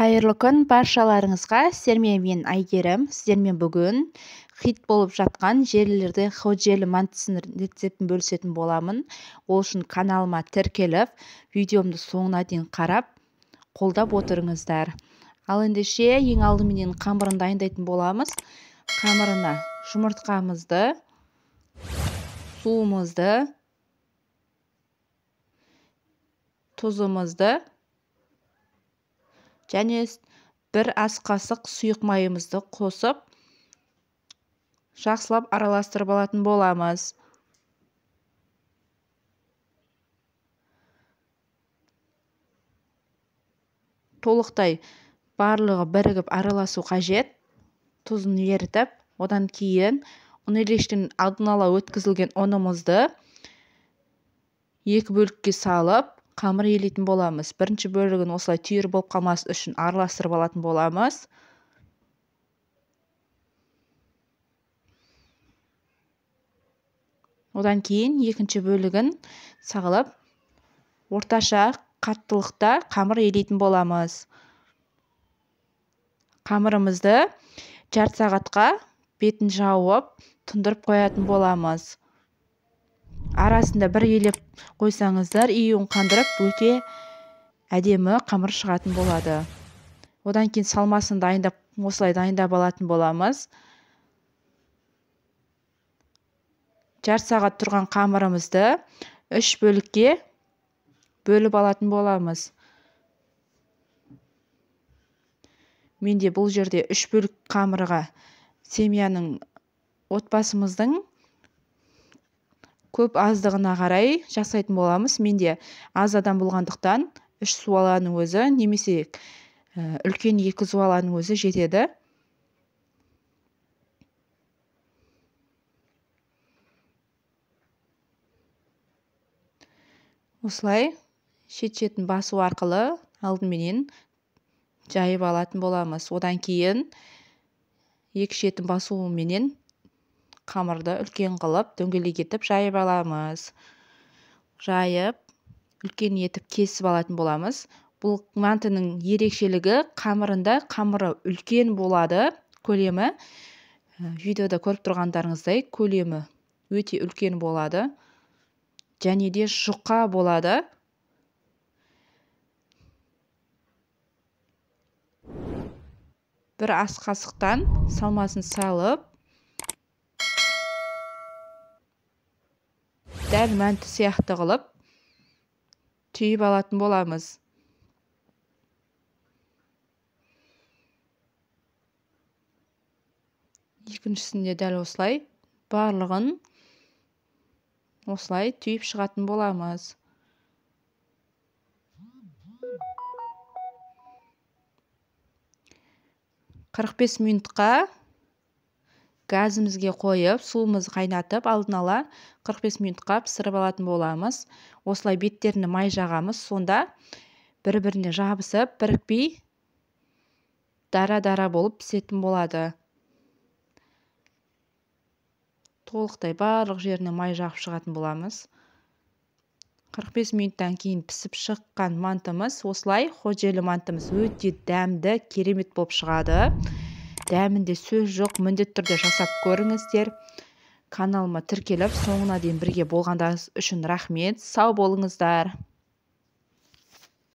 Қайырлы күн баршаларыңызға. Сіздермен мен Айгерім. Сіздермен бүгін хит болып жатқан желілерде ходжелі мантысының рецептін бөлісетін боламын. Ол үшін каналыма тіркеліп, видеомды соңына дейін қарап, қолдап отырыңыздар. Ал ендеше ең алдыменен қамырын дайындайтын боламыз. Қамырына жұмыртқамызды, суымызды, тұзымызды және бір ас қасық сұйық майымызды қосып, жақсылап араластырып алатын боламыз. Толықтай барлығы бірігіп араласу қажет. Тұзын ерітіп, одан кейін ұн алдын ала өткізілген ұнымызды екі бөлікке салып, қамыр елейтін боламыз. Бірінші бөлігін осылай түйір болып қалмас үшін араластырып алатын боламыз. Одан кейін екінші бөлігін сағылып, орташа қаттылықта қамыр елейтін боламыз. Қамырымызды жарты сағатқа бетін жауып, тұндырып қоятын боламыз. Арасында бір елеп қойсаңыздар, июн қандырып, өте әдемі қамыр шығатын болады. Одан кейін салмасын дайындап, осылай дайындап алатын боламыз. Жарты сағат тұрған қамырымызды 3 бөлікке бөліп алатын боламыз. Менде бұл жерде 3 бөлік қамырға семьяның отбасымыздың көп аздығына қарай жасайтын боламыз. Менде аз адам болғандықтан 3 суаланың өзі, немесе үлкен 2 суаланың өзі жетеді. Осылай шет-шетін басу арқылы алдыменен жайып алатын боламыз. Одан кейін екі шетін басуыменен қамырды үлкен қылып, дөңгелек етіп жайып аламыз. Жайып, үлкен етіп кесіп алатын боламыз. Бұл мантының ерекшелігі қамырында қамыры үлкен болады, көлемі. Видеода көріп тұрғандарыңыздай көлемі өте үлкен болады. Және де жұқа болады. Бір ас қасықтан салмасын салып, дәл мәнті сияқты қылып түйіп алатын боламыз. Екіншісінде дәл осылай барлығын осылай түйіп шығатын боламыз. Қырық 45 минутқа газымызге қойып, суымызды қайнатып, алдын ала 45 минутқа пісіріп алатын боламыз. Осылай беттеріне май жағамыз, сонда бір-біріне жабысып, бірікпей дара-дара болып пісетін болады. Толықтай барлық жеріне май жағып шығатын боламыз. 45 минуттан кейін пісіп шыққан мантымыз, осылай ходжелі мантымыз өте дәмді, керемет болып шығады. Дәмінде сөз жоқ, міндетті түрде жасап көріңіздер. Каналыма тіркеліп, соңына дейін бірге болғандарыңыз үшін рахмет. Сау болыңыздар.